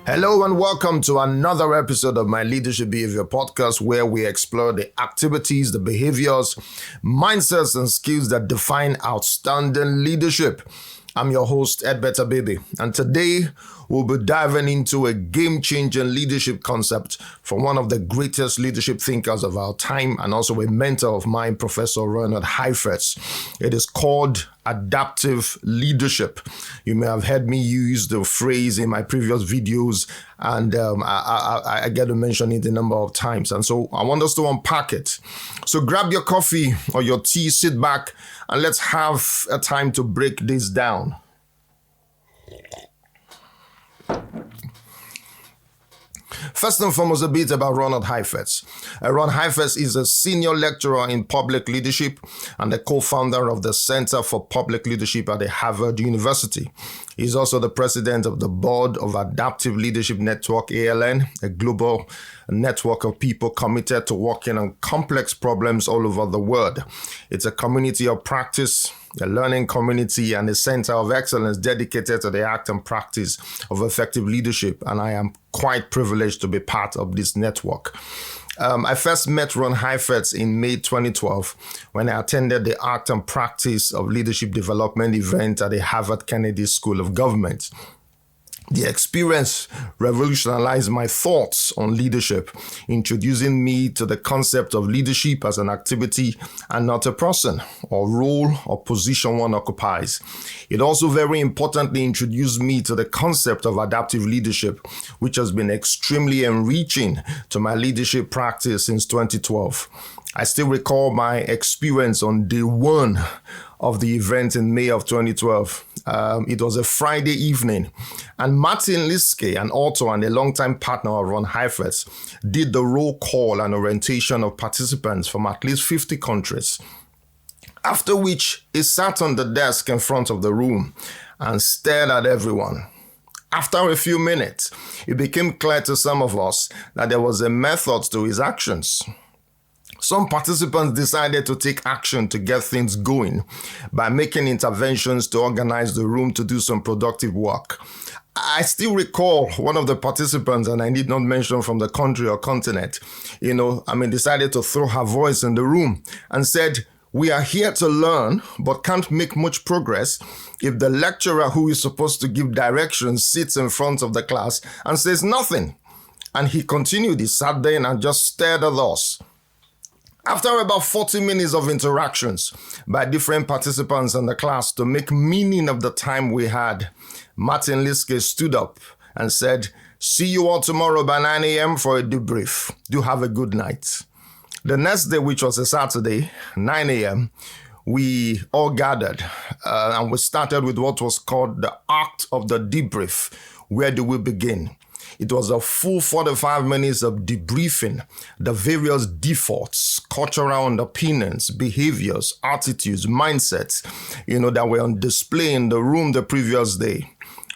Hello and welcome to another episode of my Leadership Behavior podcast, where we explore the activities, the behaviors, mindsets, and skills that define outstanding leadership. I'm your host, Ed Better Baby, and today we'll be diving into a game-changing leadership concept from one of the greatest leadership thinkers of our time and also a mentor of mine, Professor Reinhard Heifetz. It is called adaptive leadership. You may have heard me use the phrase in my previous videos, and I get to mention it a number of times. And so I want us to unpack it. So grab your coffee or your tea, sit back, and let's have a time to break this down. First and foremost, a bit about Reinhard Heifetz. Ron Heifetz is a senior lecturer in public leadership and the co-founder of the Center for Public Leadership at the Harvard University. He's also the president of the board of Adaptive Leadership Network, ALN, a global network of people committed to working on complex problems all over the world. It's a community of practice, a learning community, and a center of excellence dedicated to the act and practice of effective leadership. And I am quite privileged to be part of this network. I first met Ron Heifetz in May 2012 when I attended the Art and Practice of Leadership Development event at the Harvard Kennedy School of Government. The experience revolutionized my thoughts on leadership, introducing me to the concept of leadership as an activity and not a person or role or position one occupies. It also very importantly introduced me to the concept of adaptive leadership, which has been extremely enriching to my leadership practice since 2012. I still recall my experience on day one of the event in May of 2012. It was a Friday evening, and Martin Liske, an author and a longtime partner of Ron Heifetz, did the roll call and orientation of participants from at least 50 countries. After which, he sat on the desk in front of the room and stared at everyone. After a few minutes, it became clear to some of us that there was a method to his actions. Some participants decided to take action to get things going by making interventions to organize the room to do some productive work. I still recall one of the participants, and I need not mention from the country or continent, decided to throw her voice in the room and said, "We are here to learn, but can't make much progress if the lecturer who is supposed to give directions sits in front of the class and says nothing." And he continued, he sat there and just stared at us. After about 40 minutes of interactions by different participants in the class to make meaning of the time we had, Martin Liske stood up and said, "See you all tomorrow by 9 a.m. for a debrief. Do have a good night." The next day, which was a Saturday, 9 a.m., we all gathered and we started with what was called the act of the debrief. Where do we begin? It was a full 45 minutes of debriefing the various defaults, cultural underpinnings, behaviors, attitudes, mindsets, that were on display in the room the previous day.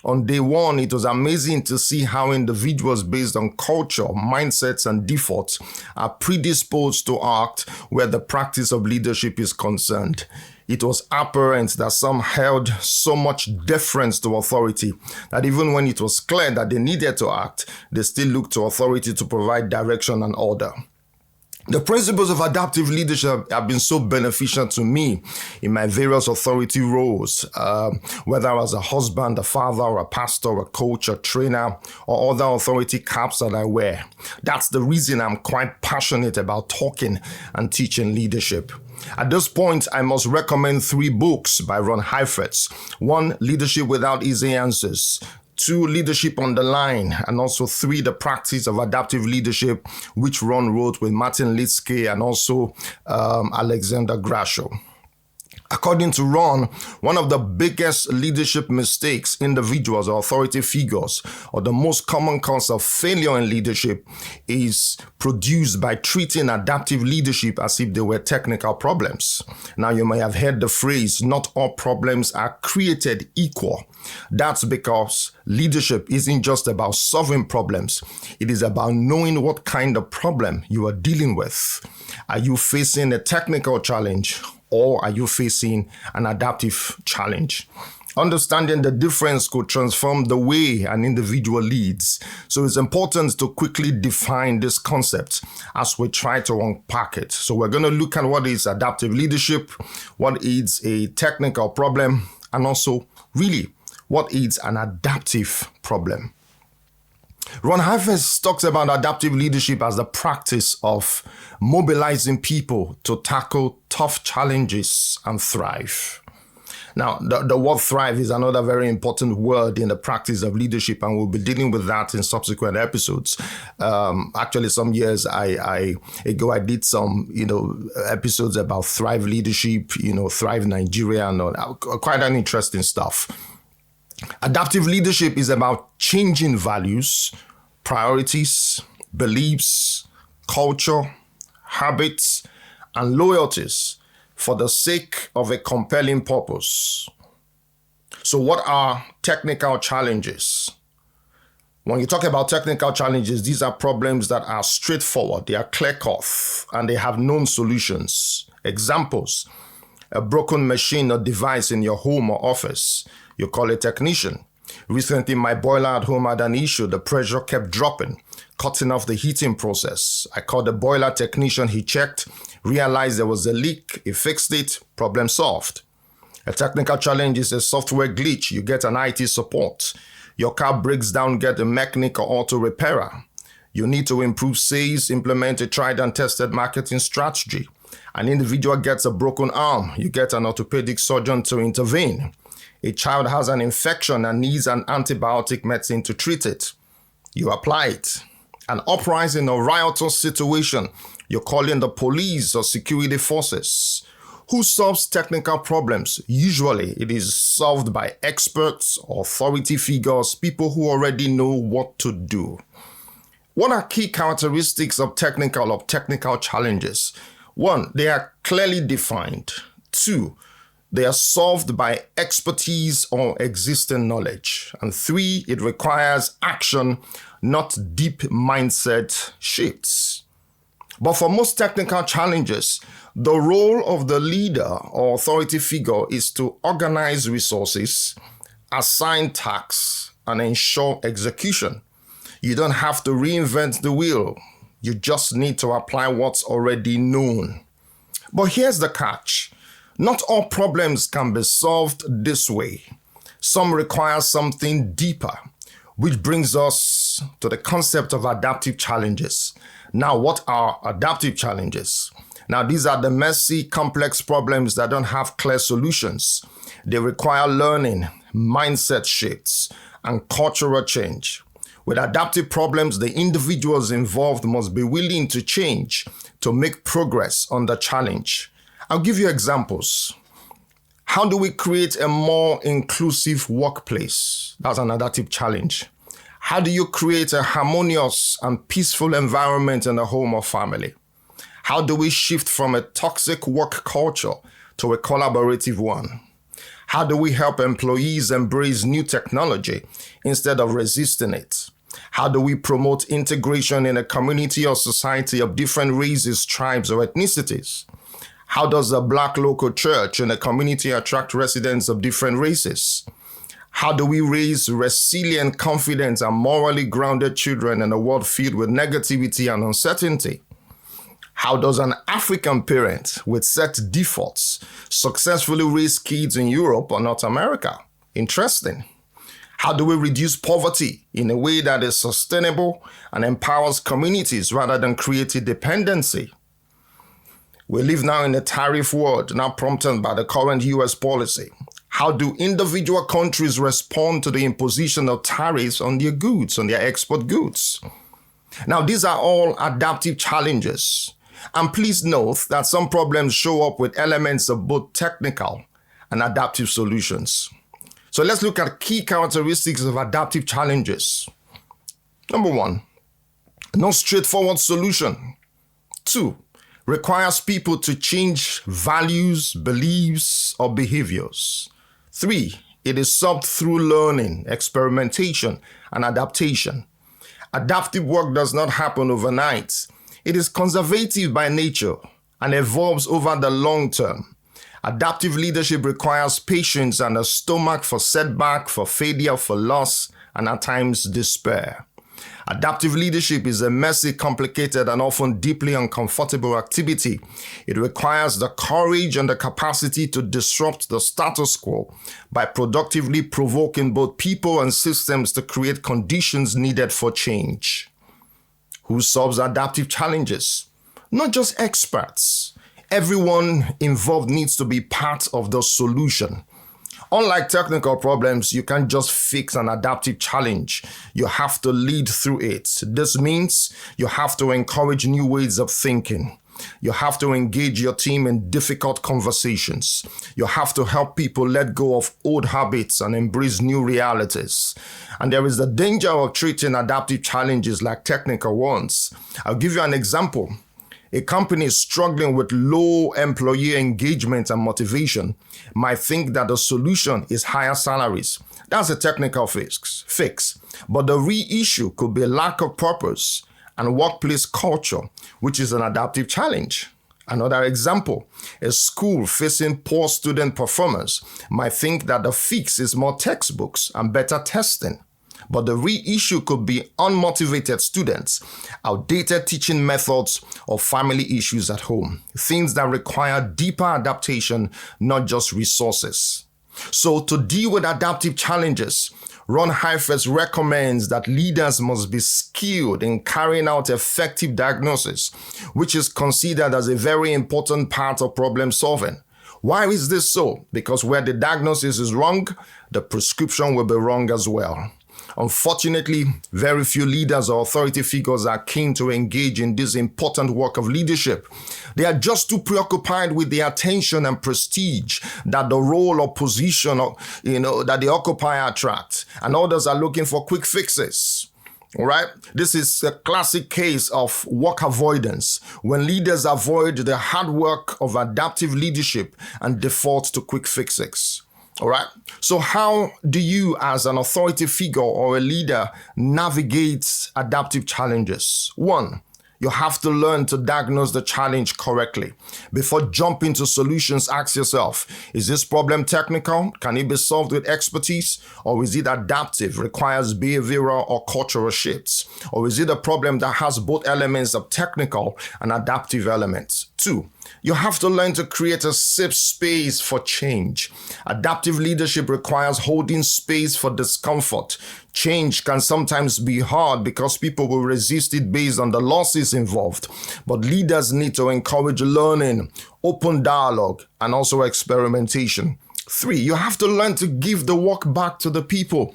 On day one, it was amazing to see how individuals based on culture, mindsets, and defaults are predisposed to act where the practice of leadership is concerned. It was apparent that some held so much deference to authority that even when it was clear that they needed to act, they still looked to authority to provide direction and order. The principles of adaptive leadership have been so beneficial to me in my various authority roles, whether as a husband, a father, a pastor, a coach, a trainer, or other authority caps that I wear. That's the reason I'm quite passionate about talking and teaching leadership. At this point, I must recommend 3 books by Ron Heifetz. 1, Leadership Without Easy Answers. 2, Leadership on the Line, and also 3, The Practice of Adaptive Leadership, which Ron wrote with Martin Liske and also Alexander Grasho. According to Ron, one of the biggest leadership mistakes individuals or authority figures, or the most common cause of failure in leadership, is produced by treating adaptive leadership as if they were technical problems. Now, you may have heard the phrase, "Not all problems are created equal." That's because leadership isn't just about solving problems. It is about knowing what kind of problem you are dealing with. Are you facing a technical challenge, or are you facing an adaptive challenge? Understanding the difference could transform the way an individual leads. So it's important to quickly define this concept as we try to unpack it. So we're going to look at what is adaptive leadership, what is a technical problem, and also really what is an adaptive problem. Ron Heifetz talks about adaptive leadership as the practice of mobilizing people to tackle tough challenges and thrive. Now, the word thrive is another very important word in the practice of leadership, and we'll be dealing with that in subsequent episodes. Actually, some years ago, I did some, episodes about Thrive Leadership, Thrive Nigeria, and all, quite an interesting stuff. Adaptive leadership is about changing values, priorities, beliefs, culture, habits, and loyalties for the sake of a compelling purpose. So what are technical challenges? When you talk about technical challenges, these are problems that are straightforward, they are clear-cut, and they have known solutions. Examples: a broken machine or device in your home or office, you call a technician. Recently, my boiler at home had an issue. The pressure kept dropping, cutting off the heating process. I called the boiler technician. He checked, realized there was a leak. He fixed it. Problem solved. A technical challenge is a software glitch. You get an IT support. Your car breaks down, get a mechanic or auto repairer. You need to improve sales, implement a tried and tested marketing strategy. An individual gets a broken arm. You get an orthopedic surgeon to intervene. A child has an infection and needs an antibiotic medicine to treat it. You apply it. An uprising or riotous situation, you're calling the police or security forces. Who solves technical problems? Usually it is solved by experts, authority figures, people who already know what to do. What are key characteristics of technical challenges? 1, they are clearly defined. 2, they are solved by expertise or existing knowledge. And 3, it requires action, not deep mindset shifts. But for most technical challenges, the role of the leader or authority figure is to organize resources, assign tasks, and ensure execution. You don't have to reinvent the wheel. You just need to apply what's already known. But here's the catch. Not all problems can be solved this way. Some require something deeper, which brings us to the concept of adaptive challenges. Now, what are adaptive challenges? Now, these are the messy, complex problems that don't have clear solutions. They require learning, mindset shifts, and cultural change. With adaptive problems, the individuals involved must be willing to change to make progress on the challenge. I'll give you examples. How do we create a more inclusive workplace? That's an adaptive challenge. How do you create a harmonious and peaceful environment in the home or family? How do we shift from a toxic work culture to a collaborative one? How do we help employees embrace new technology instead of resisting it? How do we promote integration in a community or society of different races, tribes, or ethnicities? How does a Black local church in a community attract residents of different races? How do we raise resilient, confident, and morally grounded children in a world filled with negativity and uncertainty? How does an African parent with set defaults successfully raise kids in Europe or North America? Interesting. How do we reduce poverty in a way that is sustainable and empowers communities rather than creating dependency? We live now in a tariff world, now prompted by the current US policy. How do individual countries respond to the imposition of tariffs on their goods, on their export goods? Now, these are all adaptive challenges. And please note that some problems show up with elements of both technical and adaptive solutions. So let's look at key characteristics of adaptive challenges. Number 1, no straightforward solution. 2, requires people to change values, beliefs, or behaviors. 3, it is solved through learning, experimentation, and adaptation. Adaptive work does not happen overnight. It is conservative by nature and evolves over the long term. Adaptive leadership requires patience and a stomach for setback, for failure, for loss, and at times despair. Adaptive leadership is a messy, complicated, and often deeply uncomfortable activity. It requires the courage and the capacity to disrupt the status quo by productively provoking both people and systems to create conditions needed for change. Who solves adaptive challenges? Not just experts. Everyone involved needs to be part of the solution. Unlike technical problems, you can't just fix an adaptive challenge. You have to lead through it. This means you have to encourage new ways of thinking. You have to engage your team in difficult conversations. You have to help people let go of old habits and embrace new realities. And there is the danger of treating adaptive challenges like technical ones. I'll give you an example. A company struggling with low employee engagement and motivation might think that the solution is higher salaries. That's a technical fix. But the real issue could be lack of purpose and workplace culture, which is an adaptive challenge. Another example, a school facing poor student performance might think that the fix is more textbooks and better testing. But the real issue could be unmotivated students, outdated teaching methods, or family issues at home. Things that require deeper adaptation, not just resources. So to deal with adaptive challenges, Ron Heifetz recommends that leaders must be skilled in carrying out effective diagnosis, which is considered as a very important part of problem solving. Why is this so? Because where the diagnosis is wrong, the prescription will be wrong as well. Unfortunately, very few leaders or authority figures are keen to engage in this important work of leadership. They are just too preoccupied with the attention and prestige that the role or position that they occupy attract, and others are looking for quick fixes. All right. This is a classic case of work avoidance, when leaders avoid the hard work of adaptive leadership and default to quick fixes. All right. So how do you, as an authority figure or a leader, navigate adaptive challenges? 1, you have to learn to diagnose the challenge correctly. Before jumping to solutions, ask yourself, is this problem technical? Can it be solved with expertise? Or is it adaptive, requires behavioral or cultural shifts? Or is it a problem that has both elements of technical and adaptive elements? 2, you have to learn to create a safe space for change. Adaptive leadership requires holding space for discomfort. Change can sometimes be hard because people will resist it based on the losses involved. But leaders need to encourage learning, open dialogue, and also experimentation. 3, you have to learn to give the work back to the people.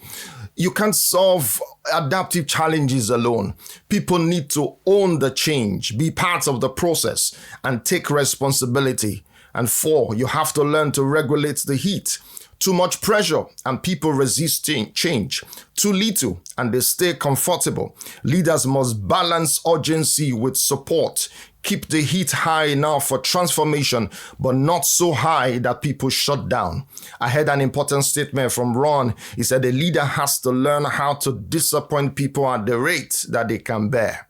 You can't solve adaptive challenges alone. People need to own the change, be part of the process, and take responsibility. And 4, you have to learn to regulate the heat. Too much pressure and people resist change. Too little and they stay comfortable. Leaders must balance urgency with support. Keep the heat high enough for transformation, but not so high that people shut down. I heard an important statement from Ron. He said a leader has to learn how to disappoint people at the rate that they can bear.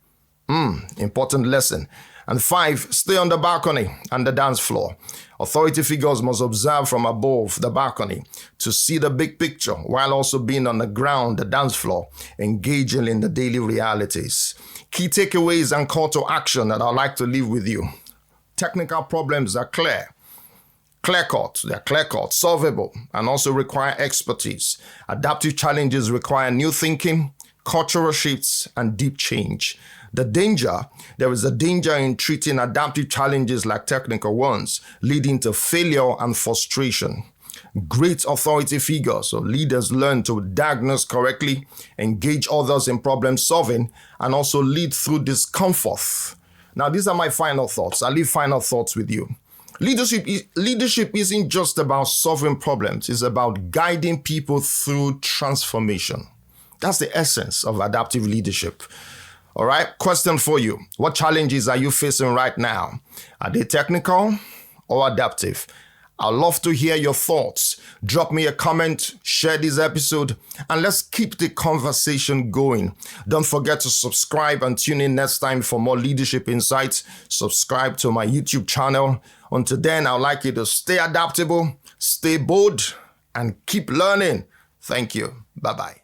Important lesson. And 5, stay on the balcony and the dance floor. Authority figures must observe from above the balcony to see the big picture while also being on the ground, the dance floor, engaging in the daily realities. Key takeaways and call to action that I'd like to leave with you. Technical problems are clear-cut, they're clear-cut, solvable, and also require expertise. Adaptive challenges require new thinking, cultural shifts, and deep change. There is a danger in treating adaptive challenges like technical ones, leading to failure and frustration. Great authority figures or leaders learn to diagnose correctly, engage others in problem solving, and also lead through discomfort. Now, these are my final thoughts. I'll leave final thoughts with you. Leadership isn't just about solving problems. It's about guiding people through transformation. That's the essence of adaptive leadership. All right, question for you. What challenges are you facing right now? Are they technical or adaptive? I'd love to hear your thoughts. Drop me a comment, share this episode, and let's keep the conversation going. Don't forget to subscribe and tune in next time for more leadership insights. Subscribe to my YouTube channel. Until then, I'd like you to stay adaptable, stay bold, and keep learning. Thank you. Bye-bye.